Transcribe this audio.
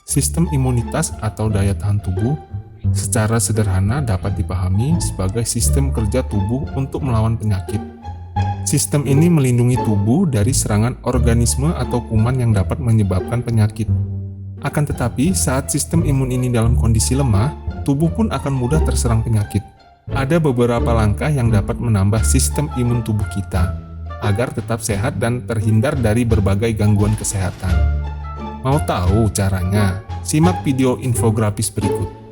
Sistem imunitas atau daya tahan tubuh secara sederhana dapat dipahami sebagai sistem kerja tubuh untuk melawan penyakit. Sistem ini melindungi tubuh dari serangan organisme atau kuman yang dapat menyebabkan penyakit. Akan tetapi, saat sistem imun ini dalam kondisi lemah, tubuh pun akan mudah terserang penyakit. Ada beberapa langkah yang dapat menambah sistem imun tubuh kita agar tetap sehat dan terhindar dari berbagai gangguan kesehatan. Mau tahu caranya? Simak video infografis berikut.